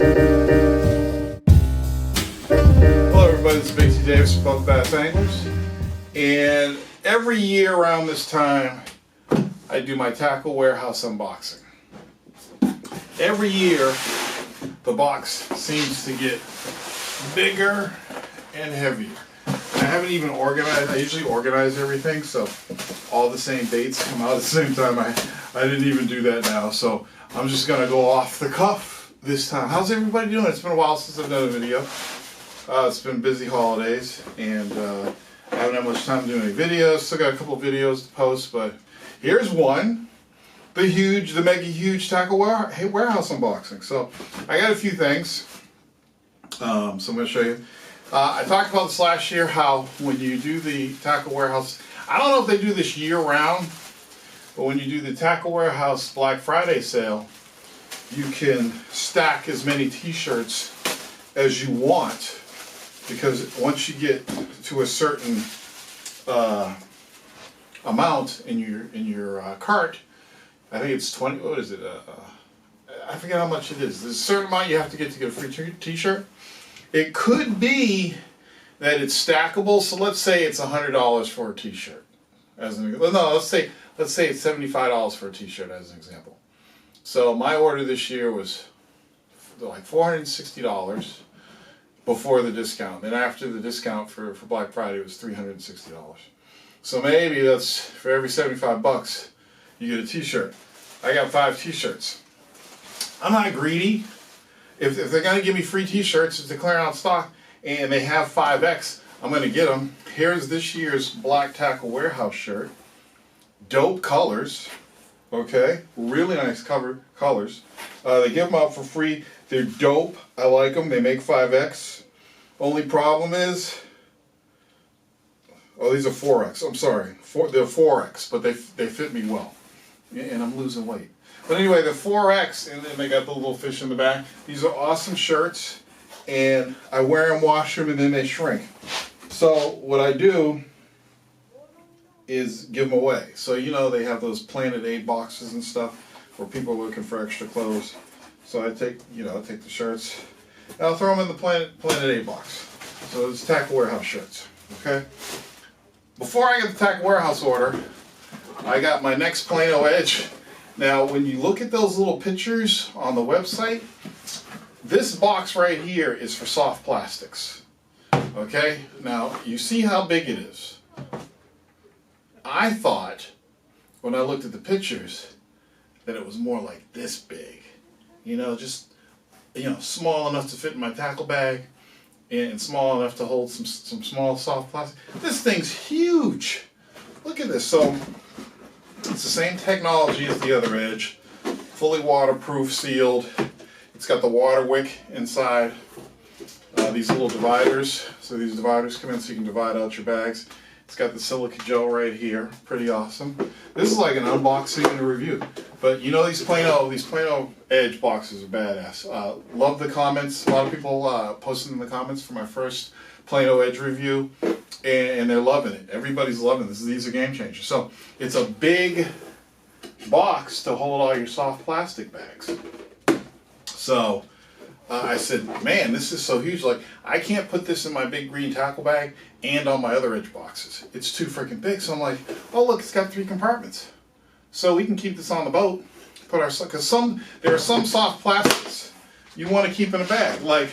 Hello everybody, this is Big T Davis from Both Bass Anglers, and every year around this time I do my tackle warehouse unboxing. Every year the box seems to get bigger and heavier. I haven't even organized, I usually organize everything so all the same baits come out at the same time. I didn't even do that now, so I'm just going to go off the cuff this time. How's everybody doing? It's been a while since I've done a video. It's been busy holidays, and I haven't had much time doing any videos. Still got a couple of videos to post, but here's one. The mega huge tackle warehouse unboxing. So I got a few things. So I'm going to show you. I talked about this last year, how when you do the tackle warehouse, I don't know if they do this year round, but when you do the tackle warehouse Black Friday sale, you can stack as many t-shirts as you want, because once you get to a certain amount in your cart, I think it's 20, what is it, I forget how much it is. There's a certain amount you have to get a free t-shirt. It could be that it's stackable, so let's say it's $100 for a t-shirt. Let's say it's $75 for a t-shirt as an example. So my order this year was like $460 before the discount. Then after the discount for Black Friday, it was $360. So maybe that's, for every 75 bucks, you get a t-shirt. I got 5 t-shirts. I'm not greedy. If they're going to give me free t-shirts, if they're clearing out stock, and they have 5X, I'm going to get them. Here's this year's Black Tackle Warehouse shirt. Dope colors. Okay, really nice colors. They give them out for free. They're dope. I like them. They make 5X. Only problem is, oh, these are 4X. I'm sorry, they're 4X, but they fit me well, and I'm losing weight. But anyway, they're 4X, and then they got the little fish in the back. These are awesome shirts, and I wear them, wash them, and then they shrink. So what I do is give them away. So you know they have those Planet 8 boxes and stuff where people are looking for extra clothes. So I take the shirts, and I'll throw them in the Planet 8 box. So it's Tackle Warehouse shirts. Okay. Before I get the Tackle Warehouse order, I got my next Plano Edge. Now, when you look at those little pictures on the website, this box right here is for soft plastics. Okay? Now, you see how big it is. I thought, when I looked at the pictures, that it was more like this big. You know, just, small enough to fit in my tackle bag, and small enough to hold some small soft plastic. This thing's huge. Look at this. So, it's the same technology as the other Edge, fully waterproof, sealed. It's got the water wick inside. These little dividers, so these dividers come in so you can divide out your bags. It's got the silica gel right here, pretty awesome. This is like an unboxing and a review. But you know, these Plano Edge boxes are badass. Love the comments. A lot of people posted in the comments for my first Plano Edge review, and they're loving it. Everybody's loving this. These are game changers. So it's a big box to hold all your soft plastic bags. So I said, man, this is so huge. Like, I can't put this in my big green tackle bag and on my other Edge boxes. It's too freaking big. So I'm like, oh look, it's got 3 compartments. So we can keep this on the boat. Because there are some soft plastics you want to keep in a bag. Like,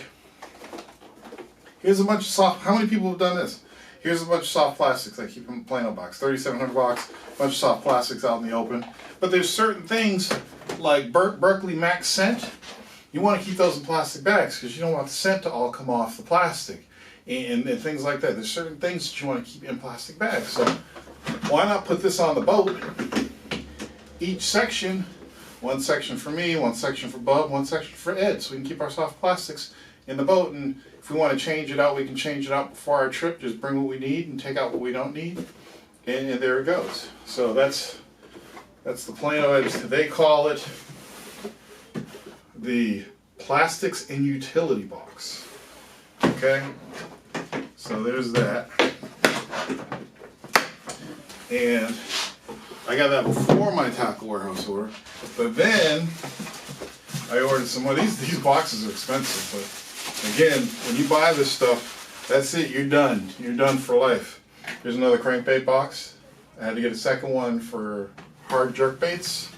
here's a bunch of soft. How many people have done this? Here's a bunch of soft plastics I keep in the Plano box, 3,700 box, a bunch of soft plastics out in the open. But there's certain things like Berkeley Max scent. You want to keep those in plastic bags because you don't want the scent to all come off the plastic and things like that. There's certain things that you want to keep in plastic bags. So why not put this on the boat? Each section, one section for me, one section for Bub, one section for Ed, so we can keep our soft plastics in the boat. And if we want to change it out, we can change it out before our trip. Just bring what we need and take out what we don't need, and there it goes. So that's the Plano Edge. They call it the plastics and utility box. Okay, so there's that, and I got that before my tackle warehouse order. But then I ordered some more. These boxes are expensive, but again, when you buy this stuff, that's it. You're done. You're done for life. Here's another crankbait box. I had to get a second one for hard jerk baits.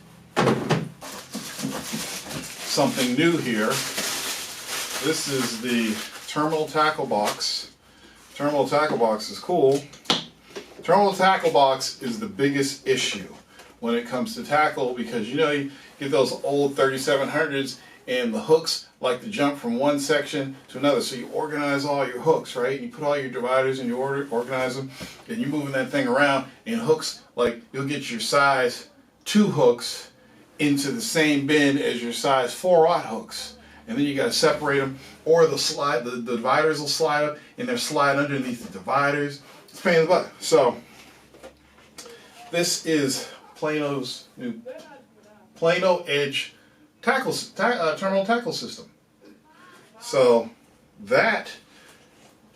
Something new here. This is the terminal tackle box. Terminal tackle box is cool. Terminal tackle box is the biggest issue when it comes to tackle, because you know, you get those old 3700s and the hooks like to jump from one section to another. So you organize all your hooks, right? You put all your dividers and you organize them, and you're moving that thing around, and hooks, like you'll get your size 2 hooks into the same bin as your size 4/0 hooks. And then you got to separate them, or they'll slide, the dividers will slide up and they'll slide underneath the dividers. It's a pain in the butt. So this is Plano's new Plano Edge terminal tackle system. So that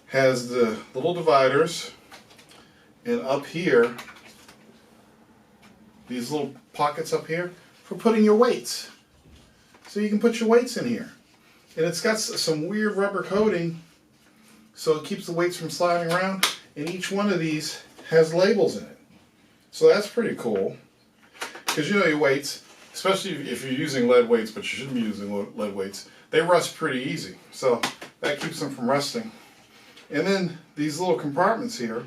has the little dividers, and up here, these little pockets up here for putting your weights. So you can put your weights in here. And it's got some weird rubber coating, so it keeps the weights from sliding around, and each one of these has labels in it. So that's pretty cool, because you know your weights, especially if you're using lead weights, but you shouldn't be using lead weights, they rust pretty easy. So that keeps them from rusting. And then these little compartments here,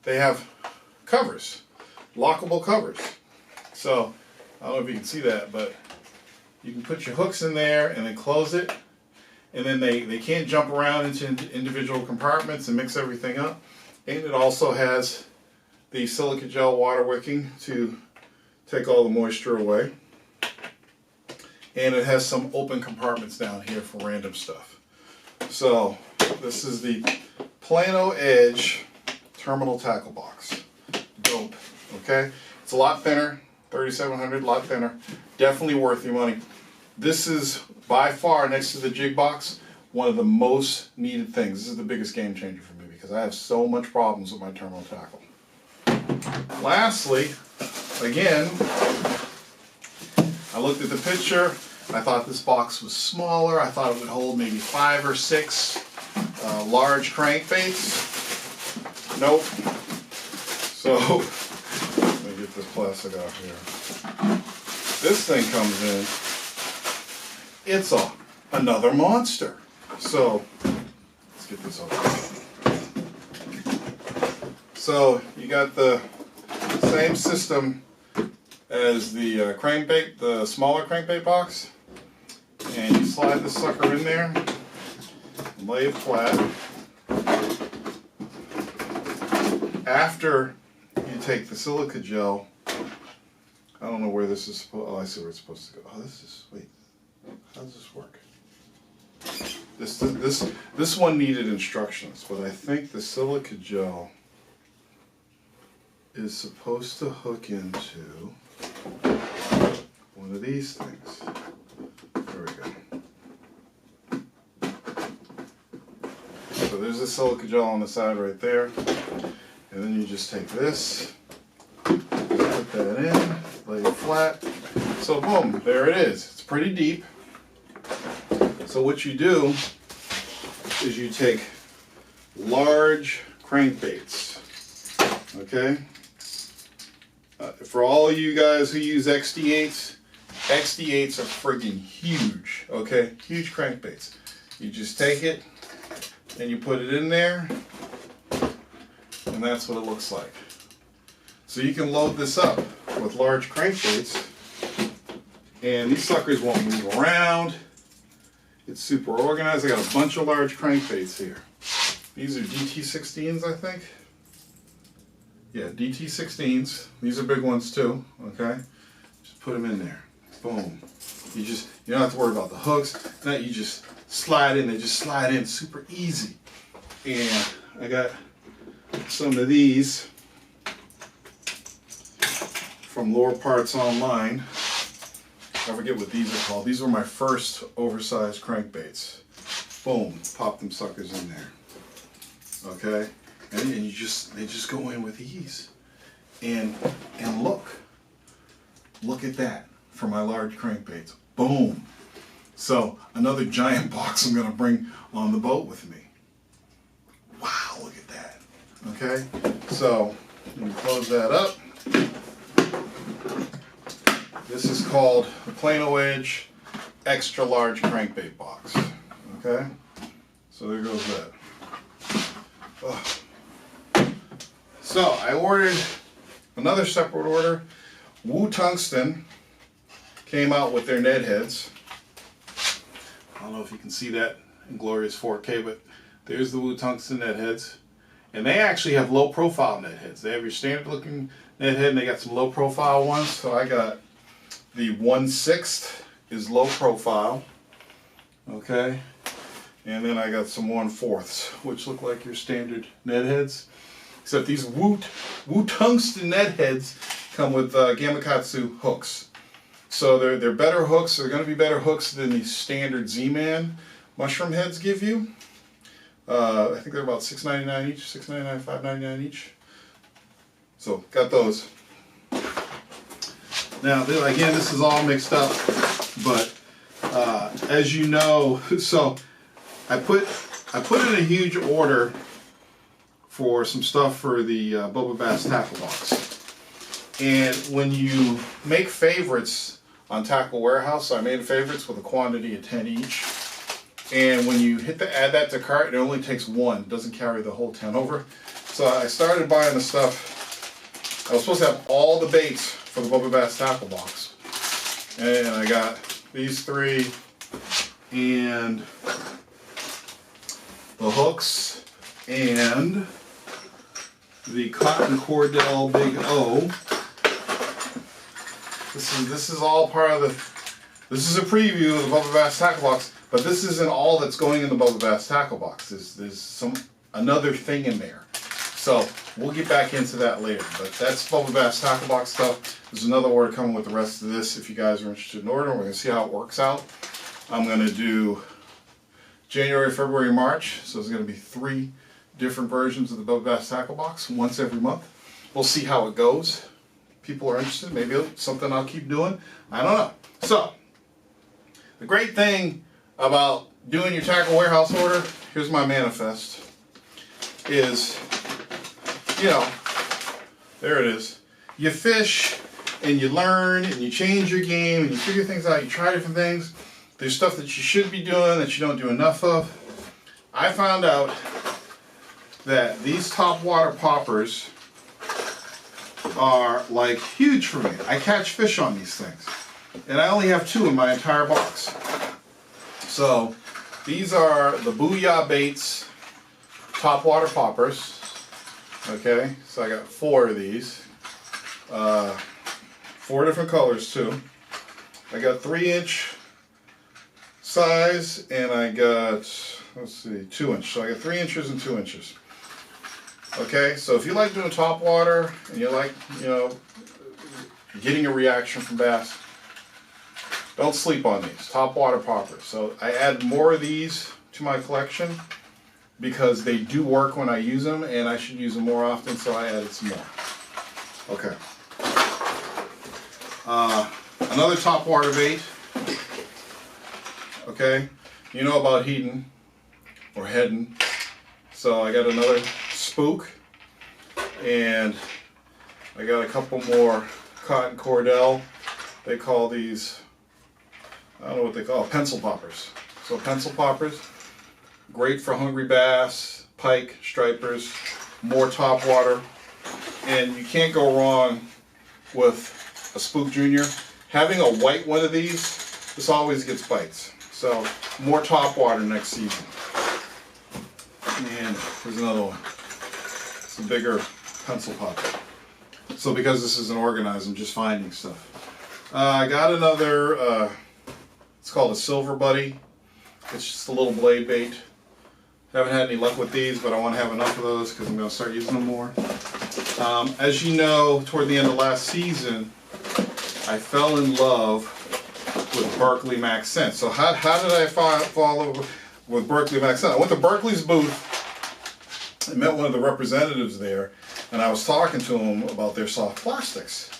they have covers, lockable covers. So I don't know if you can see that, but you can put your hooks in there and then close it, and then they can't jump around into individual compartments and mix everything up. And it also has the silica gel water wicking to take all the moisture away. And it has some open compartments down here for random stuff. So this is the Plano Edge terminal tackle box. Dope. Okay? It's a lot thinner. 3700, a lot thinner. Definitely worth your money. This is by far, next to the jig box, one of the most needed things. This is the biggest game changer for me because I have so much problems with my terminal tackle. Lastly, again, I looked at the picture. I thought this box was smaller. I thought it would hold maybe 5 or 6 large crankbaits. Nope. So get this plastic off here. This thing comes in. It's another monster. So let's get this off. So you got the same system as the crankbait, the smaller crankbait box, and you slide the sucker in there, lay it flat. After you take the silica gel, I don't know where this is supposed, oh, I see where it's supposed to go. Oh, this is, wait, how does this work? This one needed instructions, but I think the silica gel is supposed to hook into one of these things. There we go. So there's the silica gel on the side right there, and then you just take this, put that in, lay it flat. So boom, there it is. It's pretty deep. So what you do is you take large crankbaits, okay? For all you guys who use XD8s, XD8s are friggin' huge, okay? Huge crankbaits. You just take it and you put it in there, and that's what it looks like. So you can load this up with large crankbaits, and these suckers won't move around. It's super organized. I got a bunch of large crankbaits here. These are DT16s, I think. Yeah, DT16s. These are big ones too, okay? Just put them in there. Boom. You don't have to worry about the hooks. Now you just slide in. They just slide in super easy. And I got some of these from Lower Parts Online. I forget what these are called. These were my first oversized crankbaits. Boom, pop them suckers in there. Okay, and they just go in with ease. And look at that, for my large crankbaits. Boom. So another giant box I'm going to bring on the boat with me. Wow, look at that. Okay, so let me close that up. This is called the Plano Edge extra large crankbait box. Okay, so there goes that. Oh. So I ordered another separate order. Tungsten came out with their Ned heads. I don't know if you can see that in glorious 4K, but there's the Tungsten Ned heads. And they actually have low profile Ned heads. They have your standard looking Ned head and they got some low profile ones. So I got the 1/6 is low profile. Okay. And then I got some 1/4, which look like your standard Ned heads. Except these Tungsten Ned heads come with Gamakatsu hooks. So they're better hooks. They're going to be better hooks than the standard Z-Man mushroom heads give you. I think they're about $6.99 each, $6.99, $5.99 each. So got those. Now again, this is all mixed up, but as you know, so I put in a huge order for some stuff for the Bubba Bass tackle box. And when you make favorites on Tackle Warehouse, so I made favorites with a quantity of 10 each. And when you add that to cart, it only takes one. It doesn't carry the whole 10 over. So I started buying the stuff. I was supposed to have all the baits for the Bubba Bass tackle box. And I got these 3 and the hooks and the cotton cordell Big O. This is all part of the. This is a preview of the Bubba Bass tackle box, but this isn't all that's going in the Bubba Bass tackle box. There's another thing in there. So we'll get back into that later. But that's Bubba Bass tackle box stuff. There's another order coming with the rest of this. If you guys are interested in ordering, we're gonna see how it works out. I'm gonna do January, February, March. So there's gonna be 3 different versions of the Bubba Bass tackle box once every month. We'll see how it goes. People are interested. Maybe it's something I'll keep doing. I don't know. So the great thing about doing your Tackle Warehouse order, here's my manifest, is, you know, there it is. You fish and you learn and you change your game and you figure things out. You try different things. There's stuff that you should be doing that you don't do enough of. I found out that these Topwater poppers are like huge for me. I catch fish on these things. And I only have 2 in my entire box. So these are the Booyah Baits Topwater poppers. Okay, so I got 4 of these. 4 different colors too. I got 3-inch size and I got, let's see, 2-inch. So I got 3 inches and 2 inches. Okay, so if you like doing topwater and you like, you know, getting a reaction from bass, don't sleep on these Topwater poppers. So I add more of these to my collection because they do work when I use them, and I should use them more often, so I added some more. Okay. Another Topwater bait. Okay, you know about heading or heading. So I got another spook, and I got a couple more cotton cordell. They call these, I don't know what they call, pencil poppers. So pencil poppers, great for hungry bass, pike, stripers, more topwater, and you can't go wrong with a Spook Junior. Having a white one of these, this always gets bites. So more topwater next season. And here's another one. It's a bigger pencil popper. So because this isn't organized, I'm just finding stuff. I got another, it's called a Silver Buddy. It's just a little blade bait. Haven't had any luck with these, but I want to have enough of those because I'm going to start using them more. As you know, toward the end of last season, I fell in love with Berkley Max Scent. So how did I fall over with Berkley Max Scent? I went to Berkley's booth. I met one of the representatives there, and I was talking to him about their soft plastics.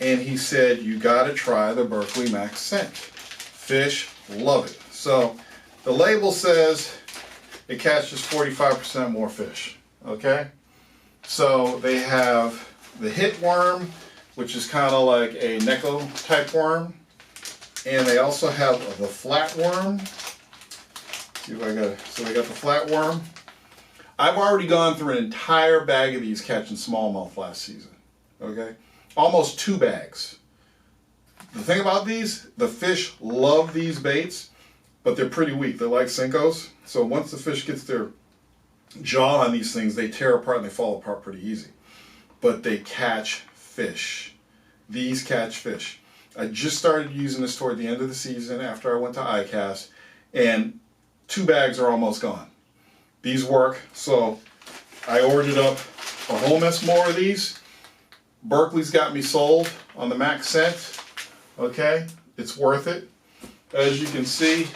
and he said, you gotta try the Berkley Max Scent. Fish love it. So the label says it catches 45% more fish, okay? So they have the hit worm, which is kind of like a Neko type worm, and they also have the flat worm. See if I got, so they got the flat worm. I've already gone through an entire bag of these catching smallmouth last season, okay? Almost 2 bags. The thing about these, the fish love these baits, but they're pretty weak. They're like Senkos. So once the fish gets their jaw on these things, they tear apart and they fall apart pretty easy. But they catch fish. These catch fish. I just started using this toward the end of the season after I went to ICAST, and 2 bags are almost gone. These work, so I ordered up a whole mess more of these. Berkley's got me sold on the Max Scent. Okay, it's worth it. As you can see,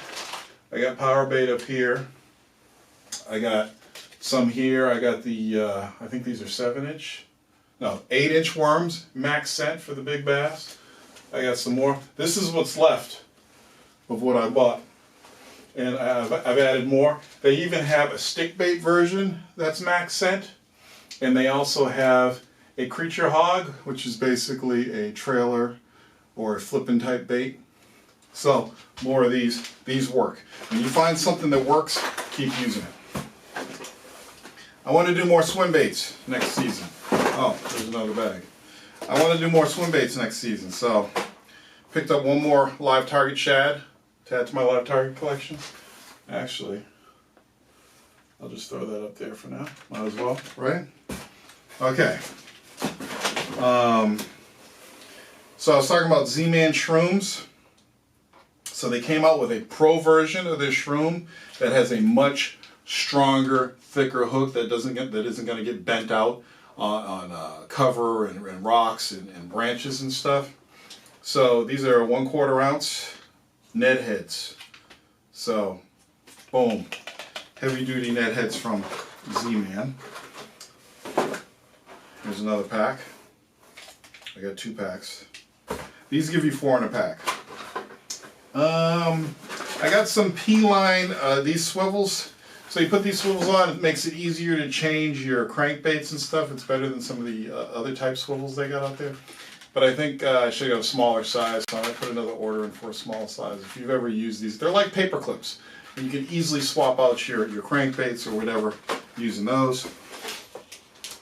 I got power bait up here. I got some here. I got the, I think these are 7-inch. No, 8-inch worms, Max Scent for the big bass. I got some more. This is what's left of what I bought. And I've added more. They even have a stick bait version that's Max Scent. And they also have a creature hog, which is basically a trailer or a flipping type bait. So more of these. These work. When you find something that works, keep using it. I want to do more swim baits next season. Oh, there's another bag. I want to do more swim baits next season. So picked up one more live target shad to add to my live target collection. Actually, I'll just throw that up there for now. Might as well, right? Okay. So I was talking about Z-Man shrooms. So they came out with a pro version of this shroom that has a much stronger, thicker hook that isn't going to get bent out on cover and rocks and branches and stuff. So these are 1/4 ounce Ned heads. So, boom, heavy duty Ned heads from Z-Man. Here's another pack. I got 2 packs. These give you 4 in a pack. I got some P-line, these swivels. So you put these swivels on, it makes it easier to change your crankbaits and stuff. It's better than some of the other type swivels they got out there. But I think I should have a smaller size, so I might put another order in for a small size. If you've ever used these, they're like paper clips. You can easily swap out your crankbaits or whatever using those.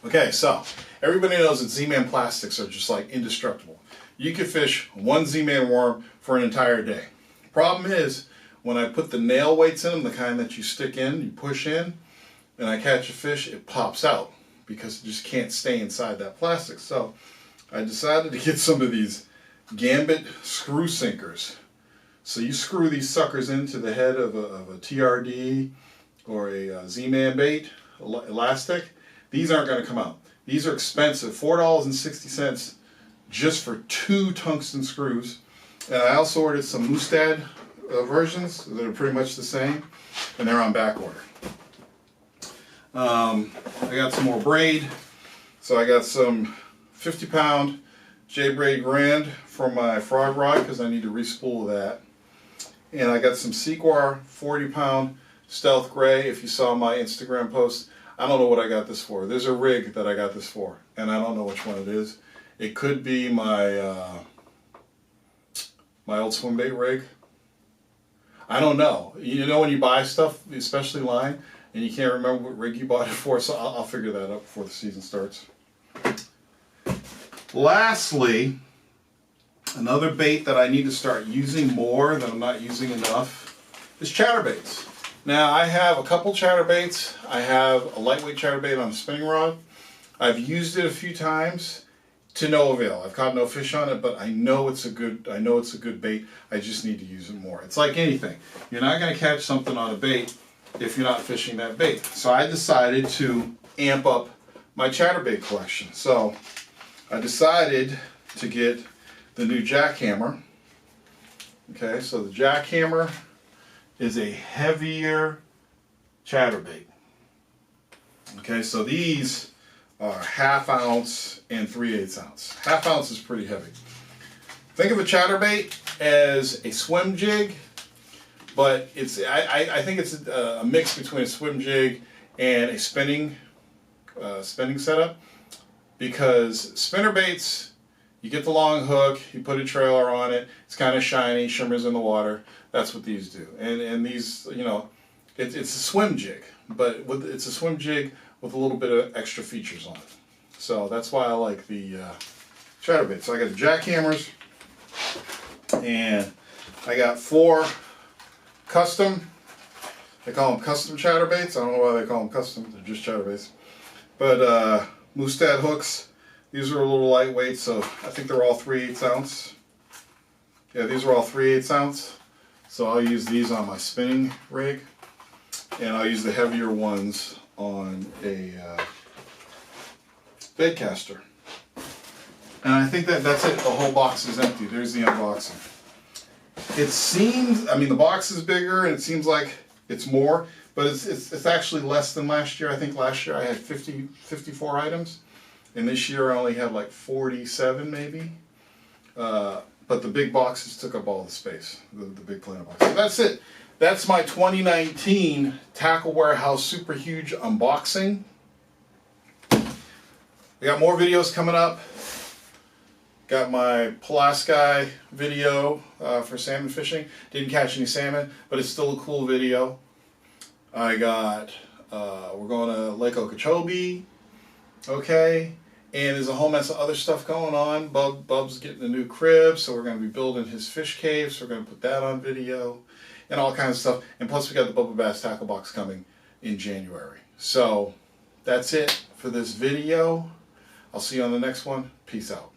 Okay, so everybody knows that Z-Man plastics are just like indestructible. You could fish one Z-Man worm for an entire day. Problem is, when I put the nail weights in them, the kind that you stick in, you push in, and I catch a fish, it pops out because it just can't stay inside that plastic. So I decided to get some of these Gambit screw sinkers. So you screw these suckers into the head of a TRD or a Z-Man bait, elastic. These aren't going to come out. These are expensive, $4.60 just for 2 tungsten screws. And I also ordered some Mustad versions that are pretty much the same, and they're on back order. I got some more braid. So I got some 50-pound J-braid Grand for my frog rod because I need to respool that. And I got some Sequar 40-pound Stealth Gray. If you saw my Instagram post, I don't know what I got this for. There's a rig that I got this for, and I don't know which one it is. It could be my my old swim bait rig. I don't know. You know when you buy stuff, especially line, and you can't remember what rig you bought it for, so I'll figure that out before the season starts. Lastly, another bait that I need to start using more that I'm not using enough is chatterbaits. Now I have a couple chatterbaits. I have a lightweight chatterbait on a spinning rod. I've used it a few times to no avail. I've caught no fish on it, but I know it's a good bait. I just need to use it more. It's like anything. You're not going to catch something on a bait if you're not fishing that bait. So I decided to amp up my chatterbait collection. So I decided to get the new jackhammer. Okay, so the jackhammer is a heavier chatterbait. Okay, so these are 1/2 ounce and 3/8 ounce. 1/2 ounce is pretty heavy. Think of a chatterbait as a swim jig, but I think it's a mix between a swim jig and a spinning setup, because spinner baits, you get the long hook, you put a trailer on it, it's kind of shiny, shimmers in the water. That's what these do. And these, you know, it's a swim jig, but it's a swim jig with a little bit of extra features on it. So that's why I like the chatterbait. So I got the jackhammers, and I got 4 custom. They call them custom chatterbaits. I don't know why they call them custom. They're just chatterbaits. But Mustad hooks. These are a little lightweight, so I think they're all 3/8 ounce. Yeah, these are all 3/8 ounce. So I'll use these on my spinning rig, and I'll use the heavier ones on a bait caster. And I think that's it. The whole box is empty. There's the unboxing. It seems, I mean, the box is bigger and it seems like it's more, but it's actually less than last year. I think last year I had 54 items, and this year I only had like 47 maybe. But the big boxes took up all the space, the big Plano box. So that's it. That's my 2019 Tackle Warehouse Super Huge unboxing. We got more videos coming up. Got my Pulaski video for salmon fishing. Didn't catch any salmon, but it's still a cool video. I got, we're going to Lake Okeechobee, okay, and there's a whole mess of other stuff going on. Bub's getting a new crib, so we're going to be building his fish cave, so we're going to put that on video, and all kinds of stuff. And plus we got the Bubba Bass Tackle Box coming in January. So that's it for this video. I'll see you on the next one. Peace out.